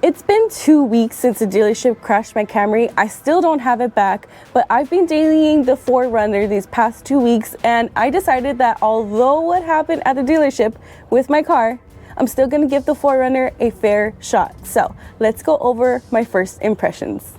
It's been 2 weeks since the dealership crashed my Camry. I still don't have it back, but I've been dailying the 4Runner these past 2 weeks, and I decided that although what happened at the dealership with my car, I'm still gonna give the 4Runner a fair shot. So let's go over my first impressions.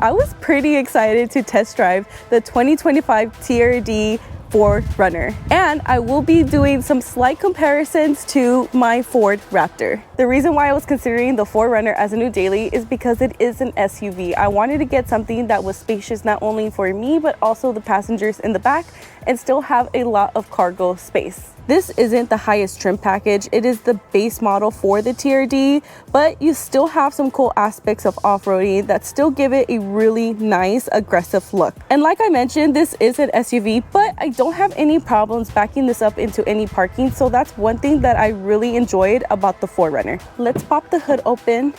I was pretty excited to test drive the 2025 TRD 4Runner, and I will be doing some slight comparisons to my Ford Raptor. The reason why I was considering the 4Runner as a new daily is because it is an SUV. I wanted to get something that was spacious not only for me but also the passengers in the back and still have a lot of cargo space. This isn't the highest trim package. It is the base model for the TRD, but you still have some cool aspects of off-roading that still give it a really nice, aggressive look. And like I mentioned, this is an SUV, but I don't have any problems backing this up into any parking, so that's one thing that I really enjoyed about the 4Runner. Let's pop the hood open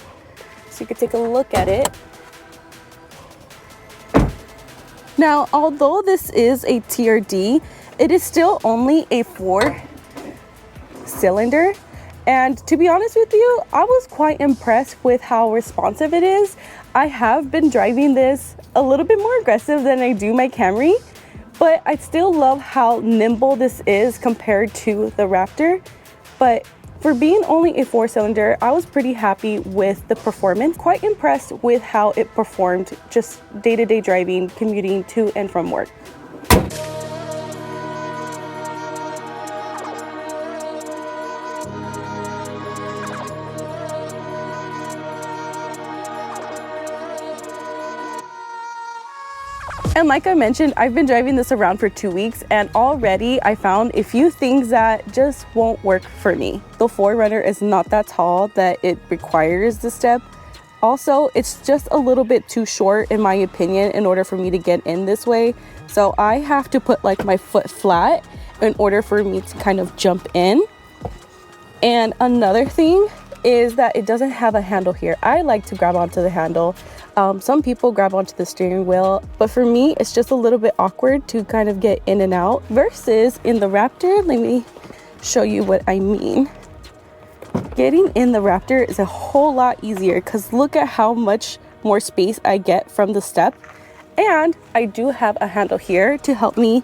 so you can take a look at it. Now, although this is a TRD, it is still only a 4-cylinder, and to be honest with you, I was quite impressed with how responsive it is. I have been driving this a little bit more aggressive than I do my Camry, but I still love how nimble this is compared to the Raptor. But for being only a 4-cylinder, I was pretty happy with the performance. Quite impressed with how it performed just day-to-day driving, commuting to and from work. And like I mentioned, I've been driving this around for 2 weeks, and already I found a few things that just won't work for me. The 4Runner is not that tall that it requires the step. Also, it's just a little bit too short in my opinion in order for me to get in this way. So I have to put like my foot flat in order for me to kind of jump in. And another thing is that it doesn't have a handle here. I like to grab onto the handle. Some people grab onto the steering wheel, but for me, it's just a little bit awkward to kind of get in and out. Versus in the Raptor, let me show you what I mean. Getting in the Raptor is a whole lot easier because look at how much more space I get from the step. And I do have a handle here to help me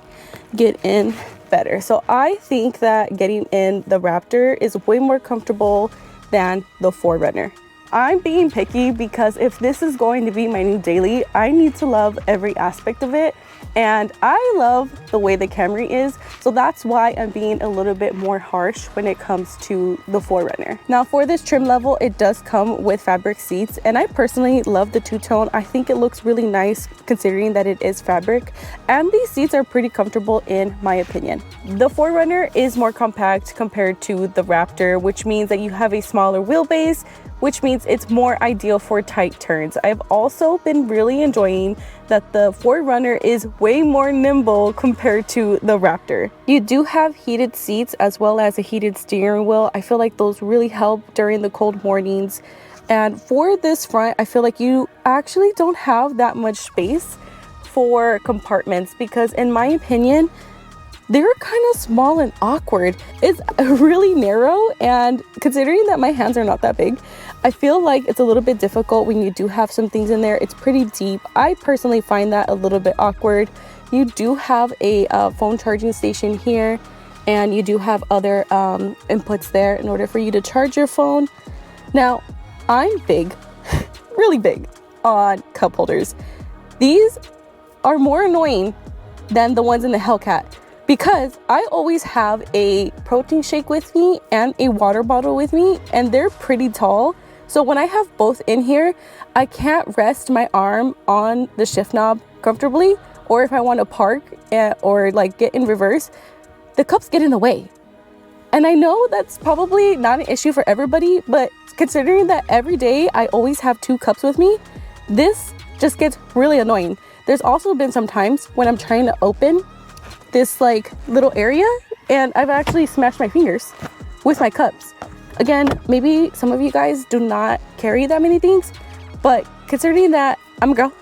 get in better. So I think that getting in the Raptor is way more comfortable than the 4Runner. I'm being picky because if this is going to be my new daily, I need to love every aspect of it. And I love the way the Camry is, so that's why I'm being a little bit more harsh when it comes to the 4Runner. Now for this trim level, it does come with fabric seats, and I personally love the two-tone. I think it looks really nice considering that it is fabric, and these seats are pretty comfortable in my opinion. The 4Runner is more compact compared to the Raptor, which means that you have a smaller wheelbase, which means it's more ideal for tight turns. I've also been really enjoying that the 4Runner is way more nimble compared to the Raptor. You do have heated seats as well as a heated steering wheel. I feel like those really help during the cold mornings. And for this front, I feel like you actually don't have that much space for compartments because in my opinion, they're kind of small and awkward. It's really narrow, and considering that my hands are not that big, I feel like it's a little bit difficult when you do have some things in there. It's pretty deep. I personally find that a little bit awkward. You do have a phone charging station here, and you do have other inputs there in order for you to charge your phone. Now, I'm big, really big on cup holders. These are more annoying than the ones in the Hellcat, because I always have a protein shake with me and a water bottle with me, and they're pretty tall. So when I have both in here, I can't rest my arm on the shift knob comfortably, or if I want to park or like get in reverse, the cups get in the way. And I know that's probably not an issue for everybody, but considering that every day I always have 2 cups with me, this just gets really annoying. There's also been some times when I'm trying to open this like little area and I've actually smashed my fingers with my cups. Again, maybe some of you guys do not carry that many things, but considering that I'm a girl,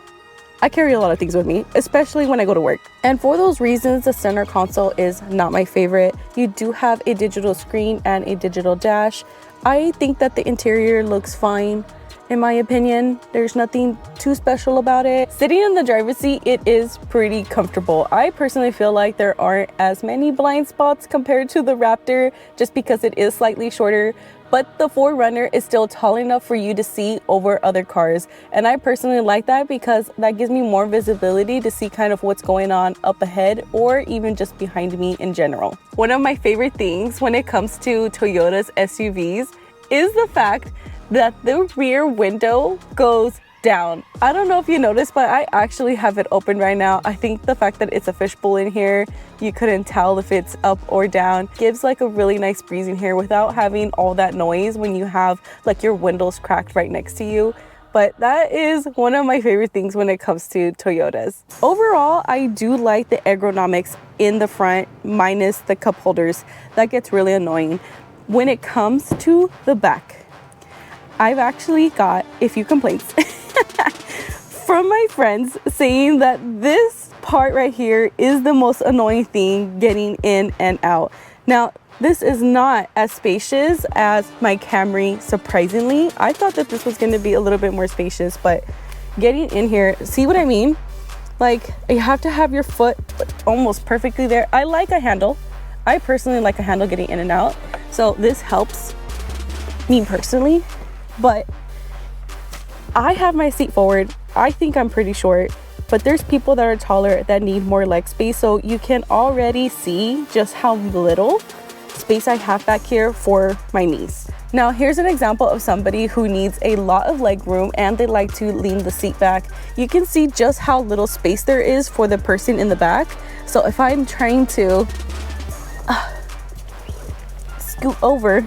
I carry a lot of things with me, especially when I go to work. And for those reasons, the center console is not my favorite. You do have a digital screen and a digital dash. I think that the interior looks fine. In my opinion, there's nothing too special about it. Sitting in the driver's seat, it is pretty comfortable. I personally feel like there aren't as many blind spots compared to the Raptor just because it is slightly shorter, but the 4Runner is still tall enough for you to see over other cars. And I personally like that because that gives me more visibility to see kind of what's going on up ahead or even just behind me in general. One of my favorite things when it comes to Toyota's SUVs is the fact that the rear window goes down. I don't know if you noticed, but I actually have it open right now. I think the fact that it's a fishbowl in here, you couldn't tell if it's up or down, gives like a really nice breeze in here without having all that noise when you have like your windows cracked right next to you. But that is one of my favorite things when it comes to Toyotas. Overall, I do like the ergonomics in the front minus the cup holders. That gets really annoying. When it comes to the back, I've actually got a few complaints from my friends saying that this part right here is the most annoying thing getting in and out. Now, this is not as spacious as my Camry, surprisingly. I thought that this was going to be a little bit more spacious, but getting in here, see what I mean? Like, you have to have your foot almost perfectly there. I like a handle. I personally like a handle getting in and out. So this helps me personally. But I have my seat forward. I think I'm pretty short, but there's people that are taller that need more leg space. So you can already see just how little space I have back here for my knees. Now, here's an example of somebody who needs a lot of leg room and they like to lean the seat back. You can see just how little space there is for the person in the back. So if I'm trying to scoot over,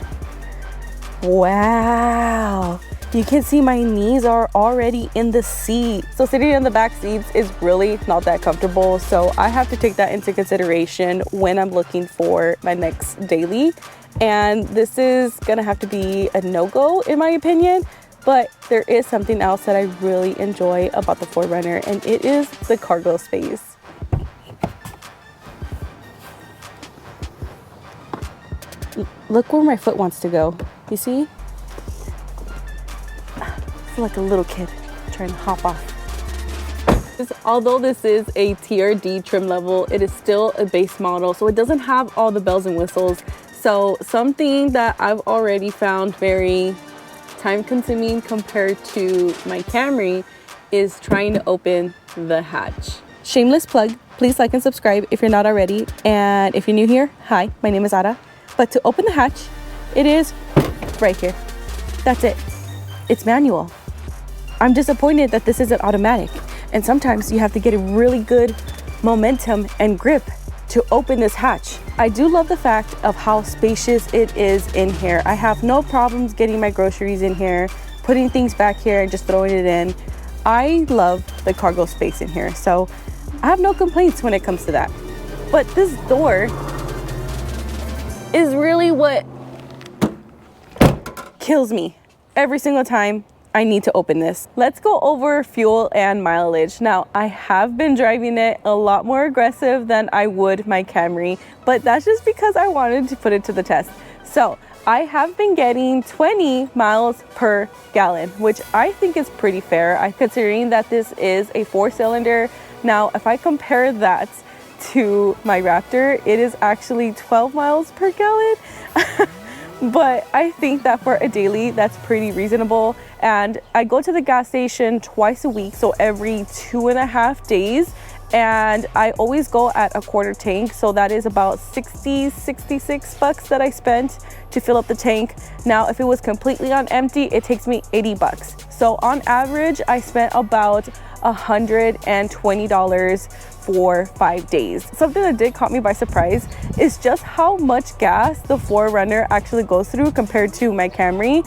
wow, you can see my knees are already in the seat. So sitting in the back seats is really not that comfortable. So I have to take that into consideration when I'm looking for my next daily. And this is gonna have to be a no-go in my opinion. But there is something else that I really enjoy about the 4Runner, and it is the cargo space. Look where my foot wants to go. You see? I feel like a little kid trying to hop off. Although this is a TRD trim level, it is still a base model, so it doesn't have all the bells and whistles. So something that I've already found very time consuming compared to my Camry is trying to open the hatch. Shameless plug, please like and subscribe if you're not already. And if you're new here, hi, my name is Ada. But to open the hatch, it is right here. That's it. It's manual. I'm disappointed that this isn't automatic. And sometimes you have to get a really good momentum and grip to open this hatch. I do love the fact of how spacious it is in here. I have no problems getting my groceries in here, putting things back here and just throwing it in. I love the cargo space in here. So I have no complaints when it comes to that. But this door is really what kills me every single time I need to open this. Let's go over fuel and mileage. Now, I have been driving it a lot more aggressive than I would my Camry, but that's just because I wanted to put it to the test. So I have been getting 20 miles per gallon, which I think is pretty fair, considering that this is a 4-cylinder. Now, if I compare that to my Raptor, it is actually 12 miles per gallon. But I think that for a daily, that's pretty reasonable. And I go to the gas station twice a week, so every 2.5 days. And I always go at a quarter tank, so that is about 66 bucks that I spent to fill up the tank. Now, if it was completely on empty, it takes me 80 bucks. So on average, I spent about $120 for 5 days. Something that did caught me by surprise is just how much gas the 4Runner actually goes through compared to my Camry.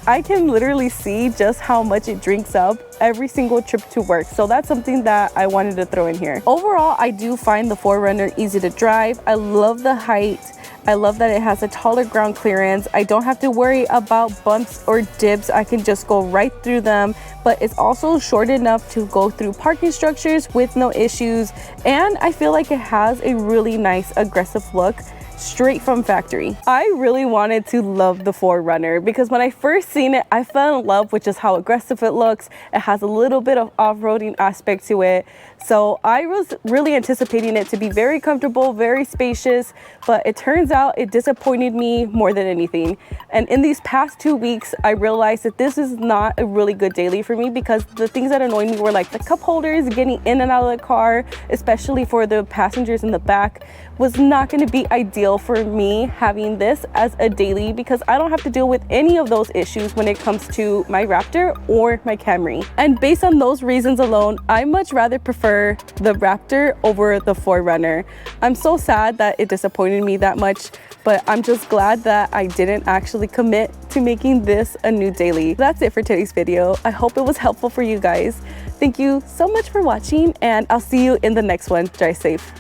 I can literally see just how much it drinks up every single trip to work. So that's something that I wanted to throw in here. Overall, I do find the 4Runner easy to drive. I love the height. I love that it has a taller ground clearance. I don't have to worry about bumps or dips. I can just go right through them, but it's also short enough to go through parking structures with no issues. And I feel like it has a really nice aggressive look straight from factory. I really wanted to love the 4Runner because when I first seen it, I fell in love with just how aggressive it looks. It has a little bit of off-roading aspect to it. So I was really anticipating it to be very comfortable, very spacious, but it turns out it disappointed me more than anything. And in these past 2 weeks, I realized that this is not a really good daily for me because the things that annoyed me were like the cup holders, getting in and out of the car, especially for the passengers in the back, was not going to be ideal for me having this as a daily because I don't have to deal with any of those issues when it comes to my Raptor or my Camry. And based on those reasons alone, I much rather prefer the Raptor over the 4Runner. I'm so sad that it disappointed me that much, but I'm just glad that I didn't actually commit to making this a new daily. That's it for today's video. I hope it was helpful for you guys. Thank you so much for watching, and I'll see you in the next one. Drive safe.